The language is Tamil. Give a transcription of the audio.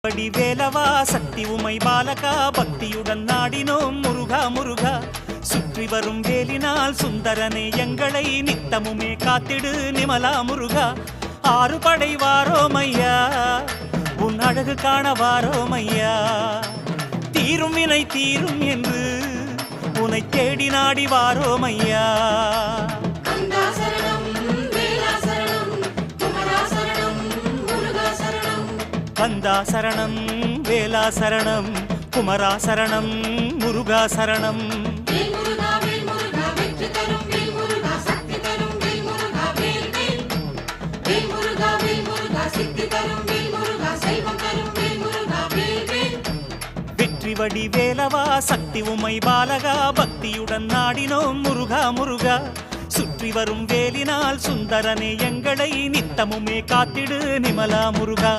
படி வேலவா சக்தி உமை பாலகா பக்தியுடன் நாடினோம் முருகா முருகா சுற்றி வரும் வேலினால் சுந்தரனே எங்களை நித்தமுமே காத்திடு நிமலா முருகா ஆறு படை வாரோமையா உன் அழகு காண வாரோமையா தீரும் வினை தீரும் என்று உனை தேடி நாடி வாரோமையா கந்தா சரணம் வேலா சரணம் குமரா சரணம் முருகா சரணம் வெற்றி வடி வேலவா சக்தி உமை பாலகா பக்தியுடன் நாடினோம் முருகா முருகா சுற்றி வரும் வேலினால் சுந்தரனே எங்களை நித்தமுமே காத்திடு நிமலா முருகா